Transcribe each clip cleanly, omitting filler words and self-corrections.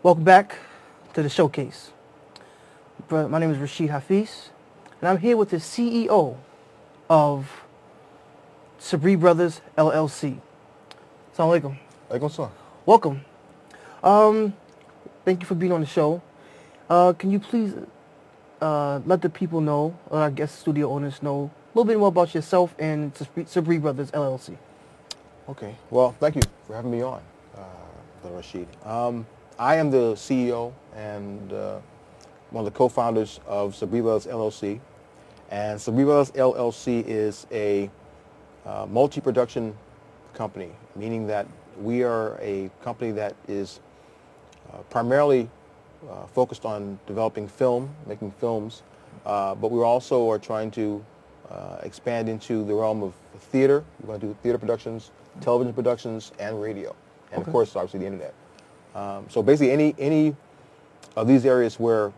Welcome back to the showcase. My name is Rashid Hafiz, and I'm here with the CEO of Sabree Brothers LLC. Assalamu alaikum. Alaikum salam. Welcome. Thank you for being on the show. Can you please let the people know, or I guess studio owners know, a little bit more about yourself and Sabree Brothers LLC? Okay. Well, thank you for having me on, Brother Rashid. I am the CEO and one of the co-founders of Sabree Brothers LLC. And Sabree Brothers LLC is a multi-production company, meaning that we are a company that is primarily focused on developing film, making films, but we also are trying to expand into the realm of theater. We want to do theater productions, television productions, and radio, and of course, obviously, the internet. So basically, any of these areas where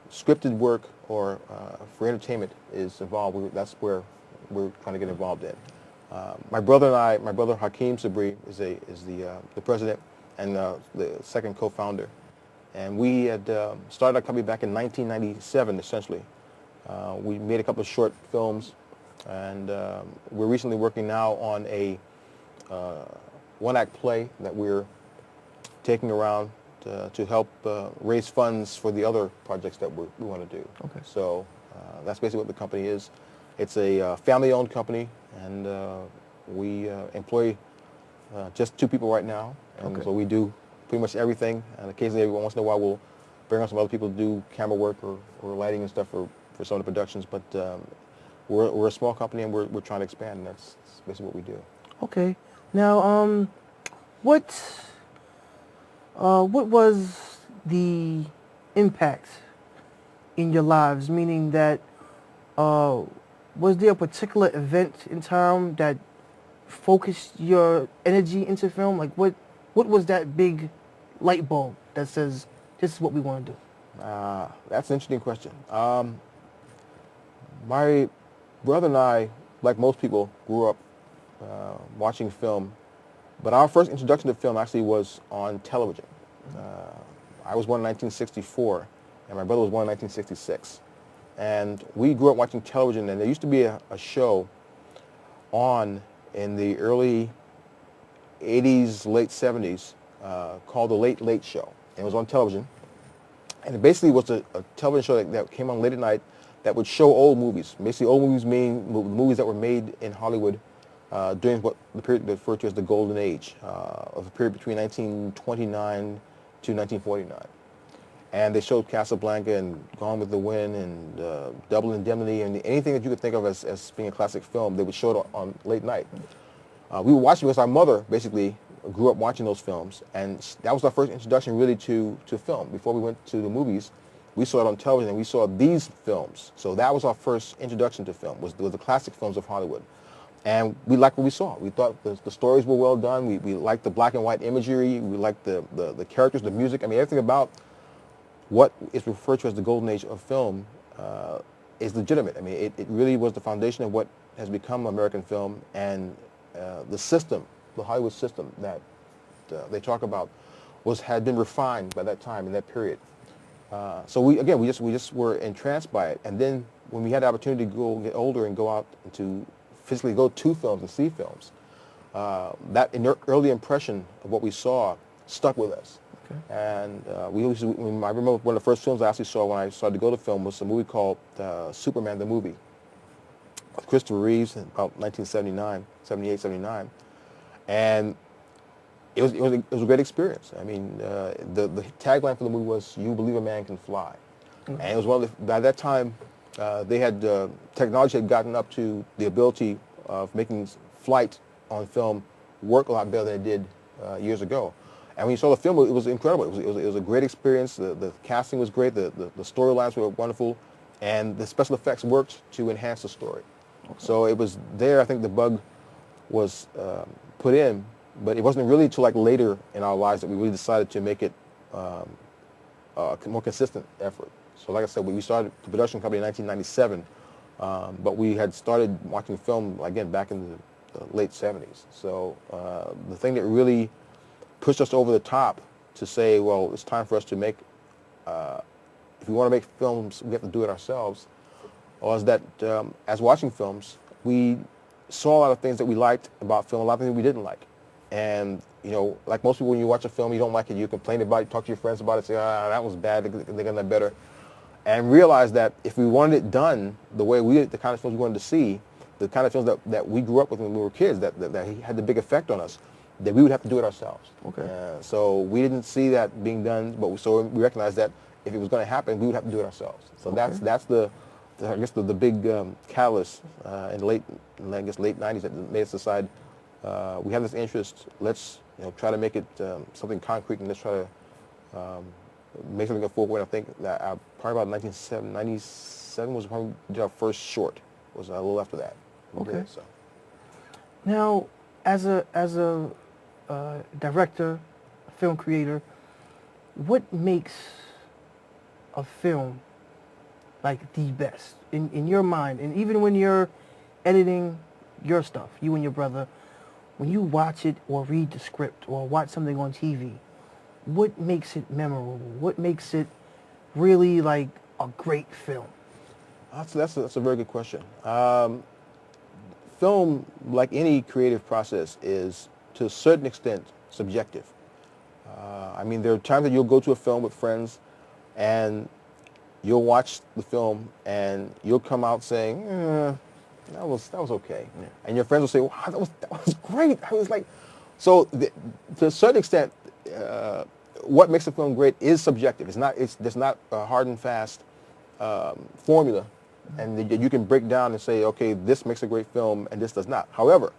scripted work or for entertainment is involved, that's where we're trying to get involved in. My brother and I, my brother Hakeem Sabree is the president and the second co-founder, and we had started our company back in 1997, essentially. We made a couple of short films, and we're recently working now on a one-act play that we're taking around to help raise funds for the other projects that we want to do. Okay. So that's basically what the company is. It's a family-owned company, and we employ just 2 people right now, and so we do pretty much everything. And occasionally, every once in a while, we'll bring on some other people to do camera work or lighting and stuff for some of the productions. But we're a small company, and we're trying to expand, and that's basically what we do. Okay. Now, what was the impact in your lives? Meaning that, was there a particular event in time that focused your energy into film? Like, what was that big light bulb that says, this is what we want to do? That's an interesting question. My brother and I, like most people, grew up watching film, but our first introduction to film actually was on television. I was born in 1964, and my brother was born in 1966. And we grew up watching television, and there used to be a show on in the early 80s, late 70s, called The Late Late Show. And it was on television. And it basically was a television show that came on late at night that would show old movies. Basically, old movies mean movies that were made in Hollywood during what the period referred to as the Golden Age, of the period between 1929 to 1949. And they showed Casablanca and Gone with the Wind and Double Indemnity and anything that you could think of as being a classic film, they would show it on late night. We would watch it because our mother basically grew up watching those films, and that was our first introduction really to film. Before we went to the movies, we saw it on television, and we saw these films. So that was our first introduction to film, was the classic films of Hollywood. And we liked what we saw. We thought the stories were well done. We liked the black and white imagery. We liked the characters, the music. I mean, everything about what is referred to as the golden age of film is legitimate. I mean, it really was the foundation of what has become American film, and the system, the Hollywood system that they talk about, had been refined by that time in that period. So we just were entranced by it. And then when we had the opportunity to get older and go out and to physically go to films and see films, that early impression of what we saw stuck with us. Okay. And I remember one of the first films I actually saw when I started to go to film was a movie called Superman the Movie with Christopher Reeves in about 1979, 78, 79. And it was a great experience. I mean, the tagline for the movie was, "You believe a man can fly." Mm-hmm. And it was one of by that time, they had technology had gotten up to the ability of making flight on film work a lot better than it did years ago. And when you saw the film, it was incredible. It was a great experience. The casting was great. The storylines were wonderful, and the special effects worked to enhance the story. Okay. So it was there. I think the bug was put in, but it wasn't really until like later in our lives that we really decided to make it a more consistent effort. So like I said, we started the production company in 1997, but we had started watching film, again, back in the late 70s. So the thing that really pushed us over the top to say, well, it's time for us to make, if we want to make films, we have to do it ourselves, was that as watching films, we saw a lot of things that we liked about film, a lot of things we didn't like. And, you know, like most people, when you watch a film, you don't like it, you complain about it, talk to your friends about it, say, that was bad, they're gonna better. And realize that if we wanted it done the way we did, the kind of films we wanted to see, the kind of films that we grew up with when we were kids, that had the big effect on us, that we would have to do it ourselves. Okay. So we didn't see that being done, but we recognized that if it was going to happen, we would have to do it ourselves. So Okay. that's the I guess the big catalyst in the late 90s that made us decide we have this interest. Let's try to make it something concrete, and let's try to make something go forward. I think that probably about 1997 was probably our first short. Was a little after that. Okay. So. Now, as a director, a film creator, what makes a film like the best in your mind? And even when you're editing your stuff, you and your brother, when you watch it or read the script or watch something on TV, what makes it memorable? What makes it really like a great film? That's a very good question. Film, like any creative process, is to a certain extent subjective. I mean, there are times that you'll go to a film with friends and you'll watch the film and you'll come out saying, that was okay. Yeah. And your friends will say, wow, that was great. I was like, so to a certain extent, what makes a film great is subjective. There's not a hard and fast formula, and you can break down and say, okay, this makes a great film and this does not. However,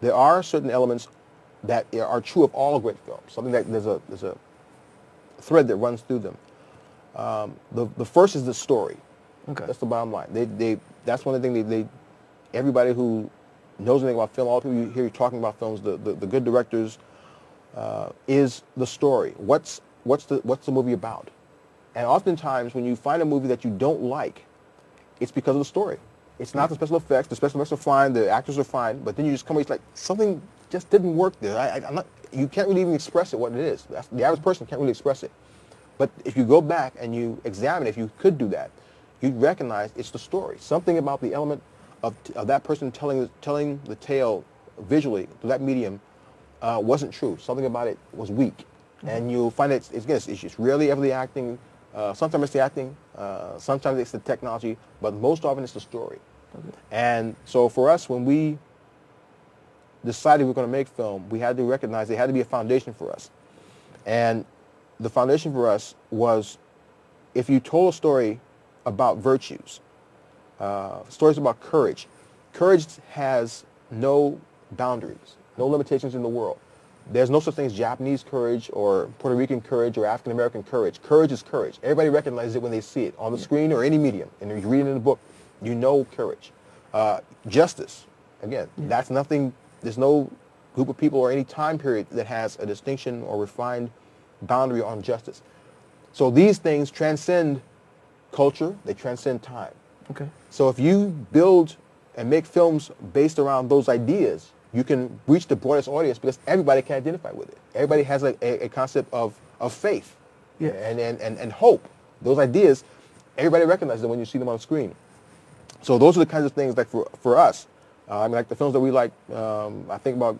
there are certain elements that are true of all great films. Something that there's a thread that runs through them. The first is the story. Okay. That's the bottom line. That's one of the things everybody who knows anything about film, all the people you hear talking about films, the good directors, is the story. What's the movie about? And oftentimes when you find a movie that you don't like, it's because of the story. It's not the special effects. The special effects are fine. The actors are fine. But then you just come away, it's like something just didn't work there. You can't really even express it what it is. The average person can't really express it. But if you go back and you examine, if you could do that, you'd recognize it's the story. Something about the element of that person telling the tale visually through that medium wasn't true. Something about it was weak. Mm-hmm. And you'll find that it's rarely ever the acting. Sometimes it's the acting. Sometimes it's the technology. But most often it's the story. Okay. And so for us, when we decided we were going to make film, we had to recognize there had to be a foundation for us. And the foundation for us was, if you told a story about virtues, stories about courage, courage has no boundaries, no limitations in the world. There's no such thing as Japanese courage or Puerto Rican courage or African American courage. Courage is courage. Everybody recognizes it when they see it on the screen or any medium. And if you read it in a book, you know courage. Justice, again, that's nothing. There's no group of people or any time period that has a distinction or refined boundary on justice. So these things transcend culture. They transcend time. Okay. So if you build and make films based around those ideas, you can reach the broadest audience because everybody can identify with it. Everybody has a concept of faith and hope. Those ideas, everybody recognizes them when you see them on the screen. So those are the kinds of things like for us. I mean, like the films that we like, I think about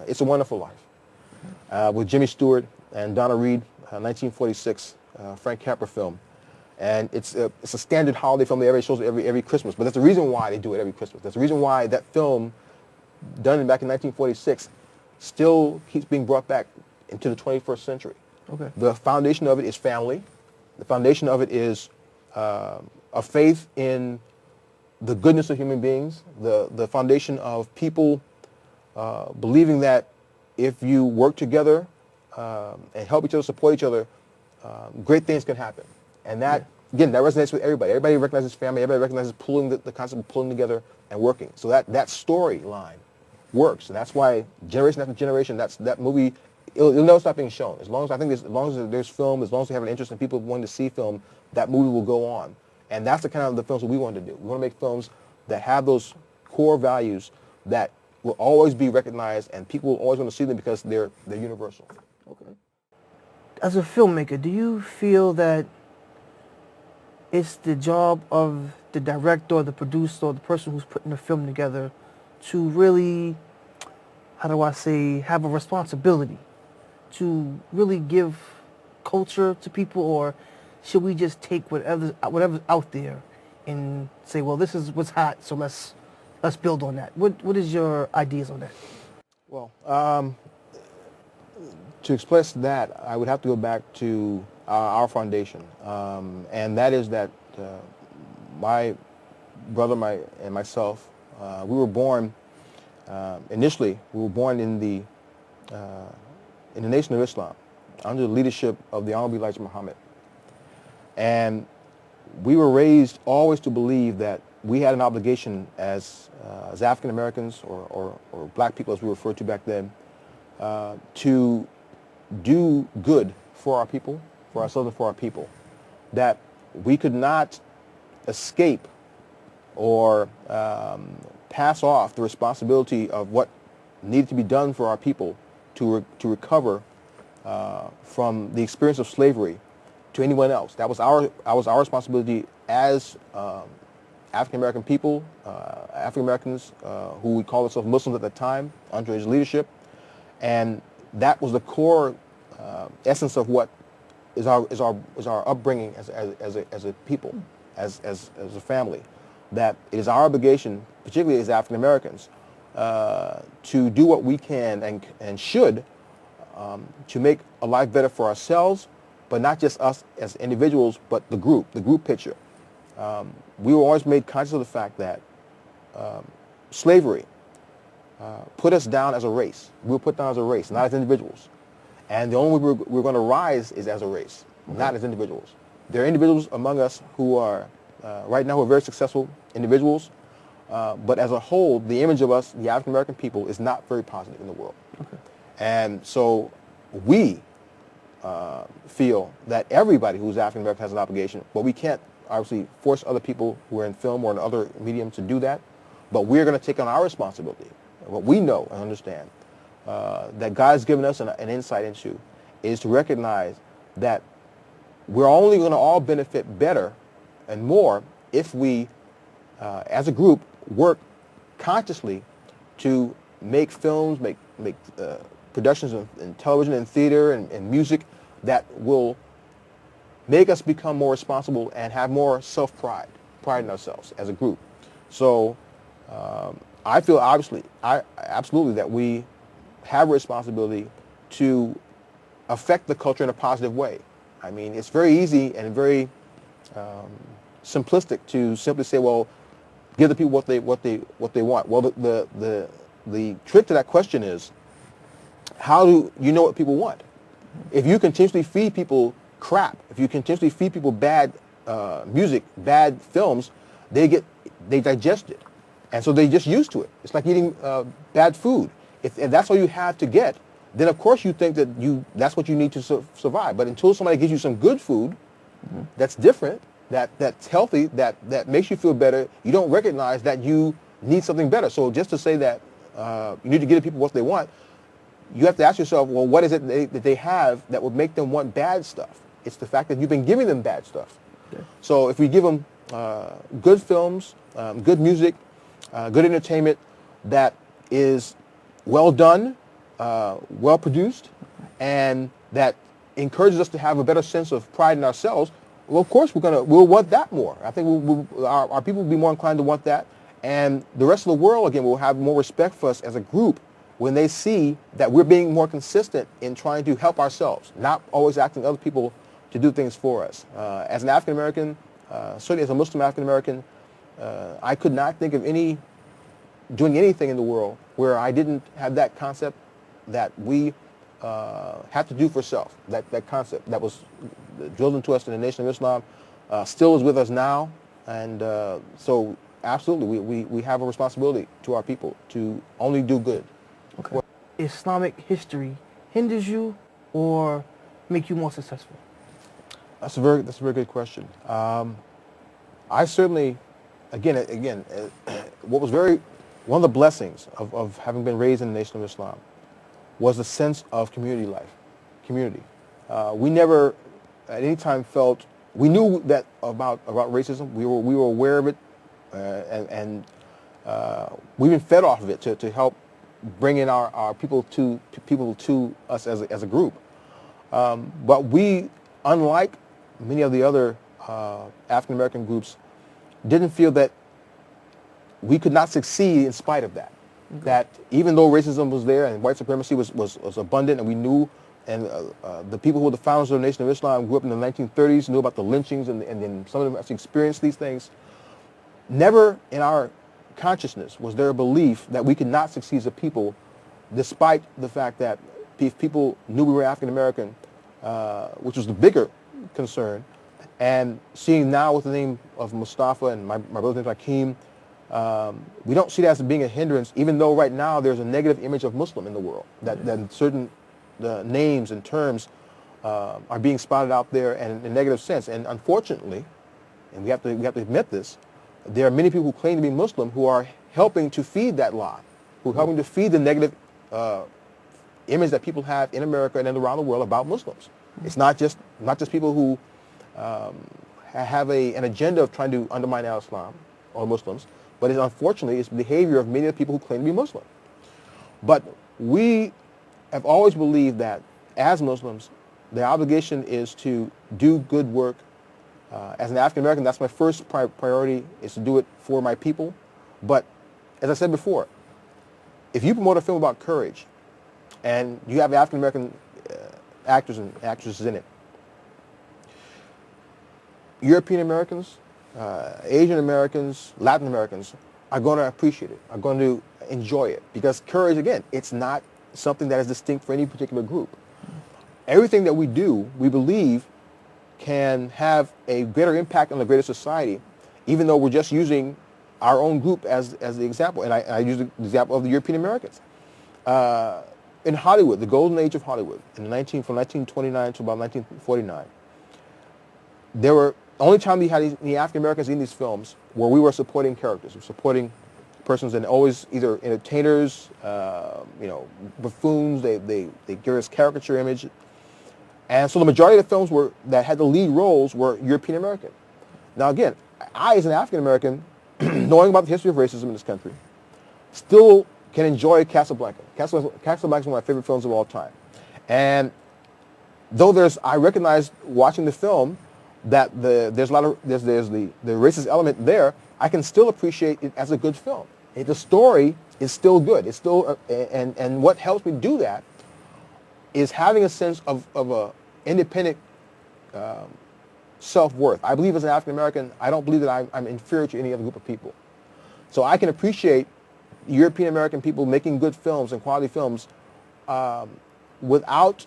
It's a Wonderful Life with Jimmy Stewart and Donna Reed, 1946 Frank Capra film. And it's a standard holiday film that everybody shows every Christmas. But that's the reason why they do it every Christmas. That's the reason why that film, done back in 1946, still keeps being brought back into the 21st century. Okay. The foundation of it is family. The foundation of it is a faith in the goodness of human beings. The foundation of people believing that if you work together and help each other, support each other, great things can happen. And that, again, that resonates with everybody. Everybody recognizes family. Everybody recognizes the concept of pulling together and working. So that storyline works. And that's why generation after generation, that movie, it'll never stop being shown. As long as there's film, as long as they have an interest in people wanting to see film, that movie will go on. And that's the kind of the films that we want to do. We want to make films that have those core values that will always be recognized, and people will always want to see them because they're universal. Okay. as a filmmaker, do you feel that it's the job of the director or the producer or the person who's putting the film together to really, how do I say, have a responsibility to really give culture to people, or should we just take whatever's out there and say, well, this is what's hot, so let's build on that? What is your ideas on that? Well, to express that, I would have to go back to our foundation, and that is that my brother and myself, we were born, initially, we were born in the Nation of Islam, under the leadership of the Honorable Elijah Muhammad. And we were raised always to believe that we had an obligation as African Americans or black people, as we referred to back then, to do good for our people, for ourselves and for our people. That we could not escape or pass off the responsibility of what needed to be done for our people to recover from the experience of slavery to anyone else. That was our responsibility as African American people, African Americans who we call ourselves Muslims at the time under his leadership, and that was the core essence of what is our upbringing as a people, as a family. That it is our obligation, particularly as African Americans, to do what we can and should to make a life better for ourselves, but not just us as individuals, but the group picture. We were always made conscious of the fact that slavery put us down as a race. We were put down as a race, not as individuals. And the only way we're going to rise is as a race, not as individuals. There are individuals among us who are, right now, who are very successful individuals, but as a whole, the image of us, the African American people, is not very positive in the world. Okay. And so we feel that everybody who's African American has an obligation, but we can't obviously force other people who are in film or in other mediums to do that, but we're going to take on our responsibility. What we know and understand that God's given us an insight into is to recognize that we're only going to all benefit better and more if we, as a group, work consciously to make films, make productions in television and theater and music that will make us become more responsible and have more self-pride, pride in ourselves as a group. So I feel absolutely that we have a responsibility to affect the culture in a positive way. I mean, it's very easy and very simplistic to simply say, well, give the people what they want. Well, the trick to that question is, how do you know what people want? If you continuously feed people crap, if you continuously feed people bad music, bad films, they digest it, and so they just used to it. It's like eating bad food. If that's all you have to get, then of course you think that that's what you need to survive. But until somebody gives you some good food, that's different, that's healthy, that makes you feel better, you don't recognize that you need something better. So just to say that you need to give people what they want, you have to ask yourself, well, what is it that they have that would make them want bad stuff? It's the fact that you've been giving them bad stuff. Okay. So if we give them good films, good music, good entertainment that is well done, well produced, and that encourages us to have a better sense of pride in ourselves, well, of course we'll want that more. I think our people will be more inclined to want that, and the rest of the world, again, will have more respect for us as a group when they see that we're being more consistent in trying to help ourselves, not always asking other people to do things for us. As an African American, certainly as a Muslim African American, I could not think of doing anything in the world where I didn't have that concept that we have to do for self. That concept that was drilled into us in the Nation of Islam still is with us now, and so absolutely we have a responsibility to our people to only do good. Okay. Islamic history hinders you or make you more successful? That's a very good question. I certainly, again, what was one of the blessings of having been raised in the Nation of Islam was a sense of community life, community. We never at any time felt, we knew that about racism. We were aware of it, and we've been fed off of it to help bring in our people to us as a group. But we, unlike many of the other African American groups, didn't feel that we could not succeed in spite of that. Mm-hmm. That even though racism was there and white supremacy was abundant, and we knew, and the people who were the founders of the Nation of Islam grew up in the 1930s, knew about the lynchings, and then some of them actually experienced these things. Never in our consciousness was there a belief that we could not succeed as a people, despite the fact that if people knew we were African American, which was the bigger concern. And seeing now with the name of Mustapha and my brother's name is Hakeem, we don't see that as being a hindrance, even though right now there's a negative image of Muslim in the world, that certain names and terms are being spouted out there in a negative sense. And unfortunately, and we have to admit this, there are many people who claim to be Muslim who are helping to feed that lie, who are helping to feed the negative image that people have in America and around the world about Muslims. It's not just people who have an agenda of trying to undermine al-Islam or Muslims, but unfortunately it's behavior of many of the people who claim to be Muslim. But we have always believed that as Muslims, the obligation is to do good work. As an African American, that's my first priority, is to do it for my people. But as I said before, if you promote a film about courage and you have African American actors and actresses in it, European Americans, Asian Americans, Latin Americans are going to appreciate it, are going to enjoy it. Because courage, again, it's not something that is distinct for any particular group. Everything that we do, we believe, can have a greater impact on the greater society, even though we're just using our own group as the example. And I use the example of the European Americans. In Hollywood, the golden age of Hollywood, from 1929 to about 1949, there were, only time we had any African Americans in these films where we were supporting characters, we were supporting persons, and always either entertainers, buffoons, they give us caricature image. And so the majority of the films that had the lead roles were European American. Now again, I as an African American, knowing about the history of racism in this country, still can enjoy Casablanca. Casablanca is one of my favorite films of all time. And though I recognize watching the film that there's the racist element there, I can still appreciate it as a good film. The story is still good. It's still and what helps me do that is having a sense of a independent self-worth. I believe as an African American, I don't believe that I'm inferior to any other group of people. So I can appreciate European American people making good films and quality films without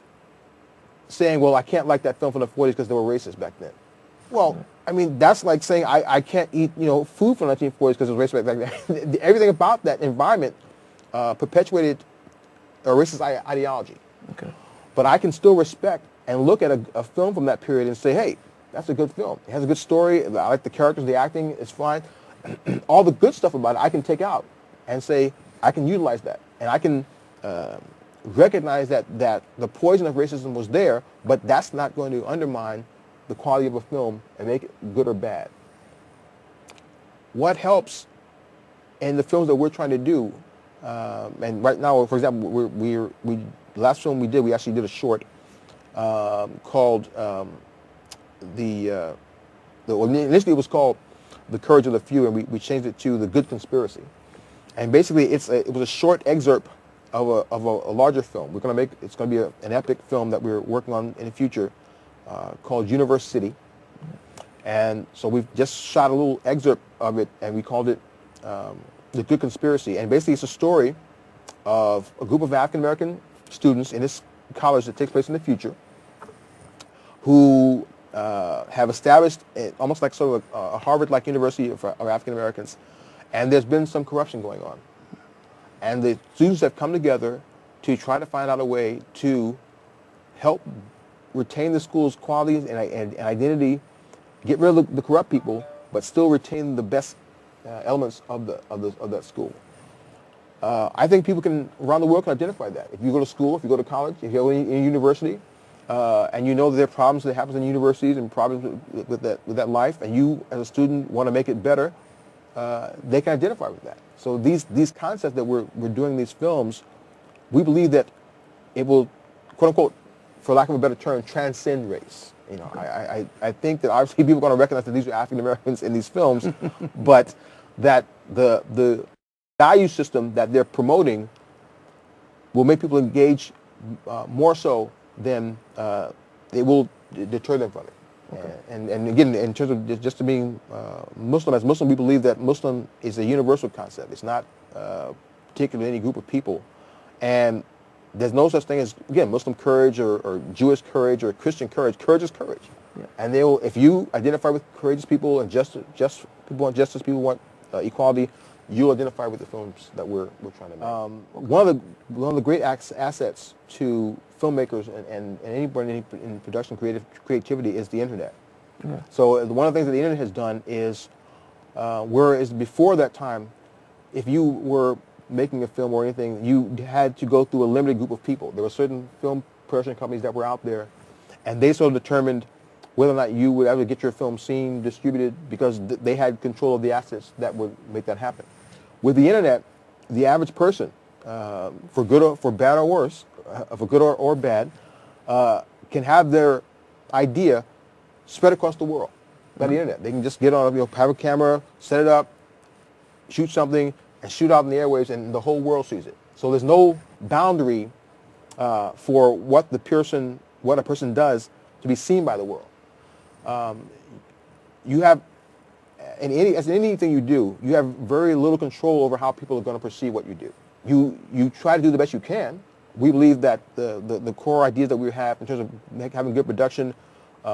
saying, well, I can't like that film from the 40s because they were racist back then. Well, I mean, that's like saying I can't eat food from the 1940s because it was racist back then. Everything about that environment perpetuated a racist ideology. Okay. But I can still respect and look at a film from that period and say, hey, that's a good film. It has a good story. I like the characters, the acting, it's fine. All the good stuff about it I can take out and say, I can utilize that. And I can recognize that the poison of racism was there, but that's not going to undermine the quality of a film and make it good or bad. What helps in the films that we're trying to do, and right now, for example, the last film we did, we actually did a short called initially it was called The Courage of the Few, and we changed it to The Good Conspiracy. And basically, it was a short excerpt of a larger film. It's going to be an epic film that we're working on in the future called Universe City. And so we've just shot a little excerpt of it, and we called it The Good Conspiracy. And basically, it's a story of a group of African American students in this college that takes place in the future who have established almost like sort of a Harvard-like university of African Americans, and there's been some corruption going on. And the students have come together to try to find out a way to help retain the school's qualities and identity, get rid of the corrupt people, but still retain the best elements of that school. I think people around the world can identify that. If you go to school, if you go to college, if you go to any university, and you know that there are problems that happen in universities and problems with that life, and you as a student want to make it better, they can identify with that. So these concepts that we're doing these films, we believe that it will, quote unquote, for lack of a better term, transcend race. You know, I think that obviously people are going to recognize that these are African Americans in these films, but that the value system that they're promoting will make people engage more so than it will deter them from it. Okay. And again, in terms of just to being Muslim, as Muslim, we believe that Muslim is a universal concept. It's not particular to any group of people. And there's no such thing as, again, Muslim courage or Jewish courage or Christian courage. Courage is courage. Yeah. And they will, if you identify with courageous people and just people want justice, people want equality, you'll identify with the films that we're trying to make. One of the great assets to filmmakers and anybody in production creativity is the internet. Yeah. So one of the things that the internet has done is, whereas before that time, if you were making a film or anything, you had to go through a limited group of people. There were certain film production companies that were out there, and they sort of determined whether or not you would ever get your film seen, distributed, because they had control of the assets that would make that happen. With the internet, the average person, for good or for bad or worse, for good or bad, can have their idea spread across the world by the internet. They can just get on, have a camera, set it up, shoot something, and shoot out in the airwaves, and the whole world sees it. So there's no boundary for what a person does to be seen by the world. You have, as in anything you do, you have very little control over how people are going to perceive what you do. You try to do the best you can. We believe that the core ideas that we have in terms of having good production, we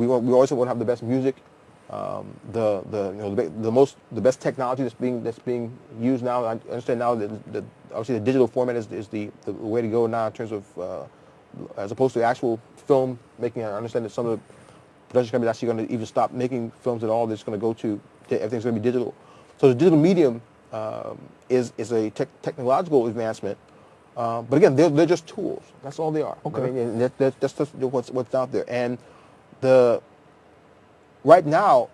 always want to have the best music, the best technology that's being used now. I understand now that obviously the digital format is the way to go now in terms of as opposed to actual film making. I understand that some of the production companies are actually going to even stop making films at all. They're just going to go to everything's going to be digital. So the digital medium is a technological advancement. But again, they're just tools. That's all they are. Okay. I mean, and that's just what's out there. And right now,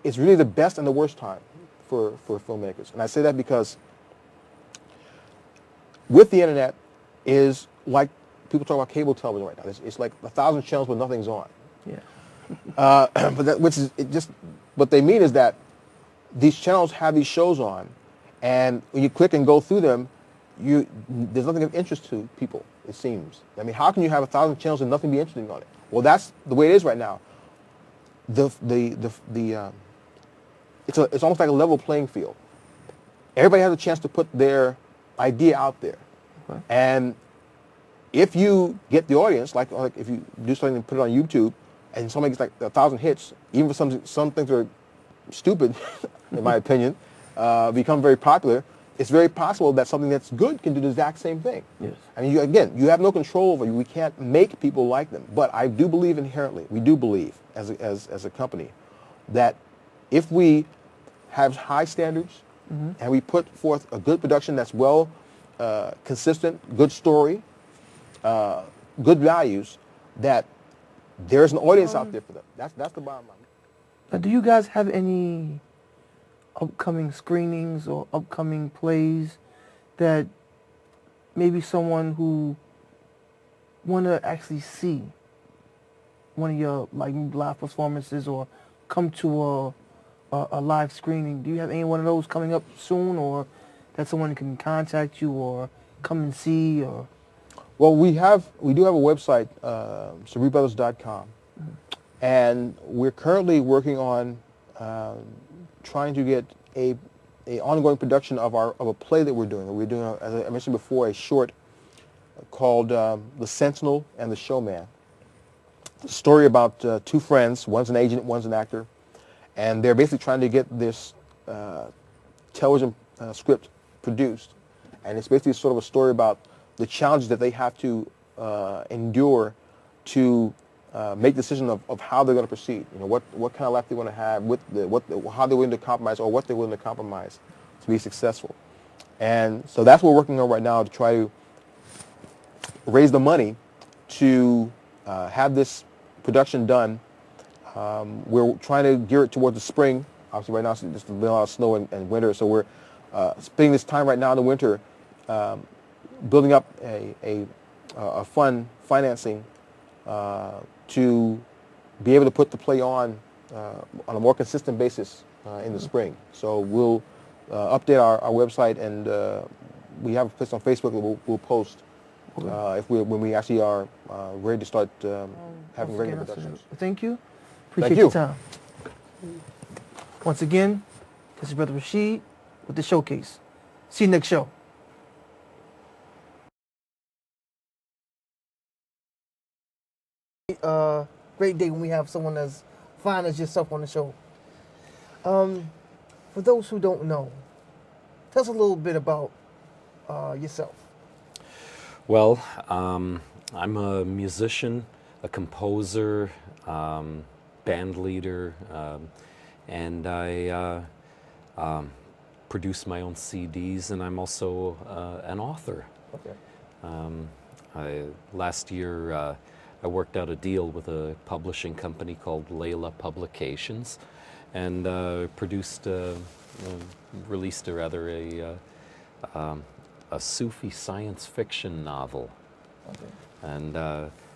it's really the best and the worst time for filmmakers. And I say that because with the internet is like people talk about cable television right now. It's like 1,000 channels but nothing's on. Yeah. What they mean is that these channels have these shows on, and when you click and go through them, there's nothing of interest to people, it seems. I mean, how can you have 1,000 channels and nothing be interesting on it? Well, that's the way it is right now. It's almost like a level playing field. Everybody has a chance to put their idea out there. Okay. And if you get the audience, like if you do something and put it on YouTube, and somebody gets like 1,000 hits, even for some things that are stupid, in my opinion, become very popular, it's very possible that something that's good can do the exact same thing. Yes. I mean, you have no control over it. We can't make people like them. But I do believe inherently, we do believe as a company, that if we have high standards and we put forth a good production that's well consistent, good story, good values, that there's an audience out there for them. That's the bottom line. Now, do you guys have any upcoming screenings or upcoming plays that maybe someone who want to actually see one of your live performances or come to a live screening? Do you have any one of those coming up soon, or that someone can contact you or come and see? Or well, we do have a website, SabreeBrothers.com, and we're currently working on trying to get a ongoing production of a play that we're doing. We're doing, as I mentioned before, a short called The Sentinel and the Showman. A story about two friends. One's an agent, one's an actor, and they're basically trying to get this television script produced. And it's basically sort of a story about the challenges that they have to endure to make decisions of how they're going to proceed. You know, what kind of life they want to have, how they're willing to compromise, or what they're willing to compromise to be successful. And so that's what we're working on right now, to try to raise the money to have this production done. We're trying to gear it towards the spring. Obviously, right now it's just been a lot of snow and winter, so we're spending this time right now in the winter building up a fund financing to be able to put the play on a more consistent basis in the spring. So we'll update our website, and we have a place on Facebook that we'll post when we actually are ready to start having regular productions. Thank you. Appreciate Thank you. your time. Once again, this is Brother Rashid with the Showcase. See you next show. Great day when we have someone as fine as yourself on the show. For those who don't know, tell us a little bit about yourself. Well, I'm a musician, a composer, band leader, and I produce my own CDs, and I'm also an author. Okay. Last year, I worked out a deal with a publishing company called Layla Publications, and released a Sufi science fiction novel. Okay. And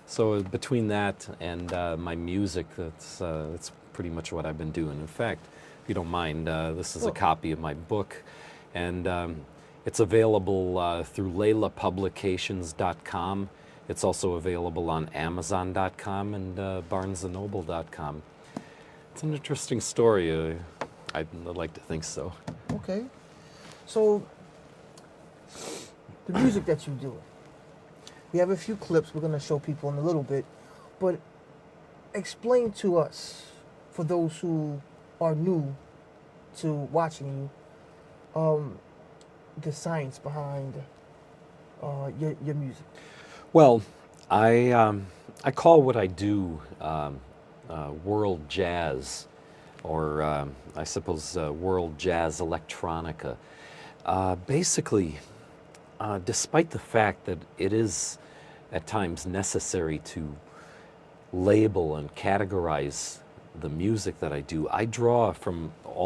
so between that and my music, that's pretty much what I've been doing. In fact, if you don't mind, this is a copy of my book, and it's available through laylapublications.com. It's also available on Amazon.com and BarnesandNoble.com. It's an interesting story. I'd like to think so. Okay. So, the music that you do, we have a few clips we're going to show people in a little bit, but explain to us, for those who are new to watching you, the science behind your music. Well, I call what I do world jazz, or I suppose world jazz electronica. Basically, despite the fact that it is at times necessary to label and categorize the music that I do, I draw from all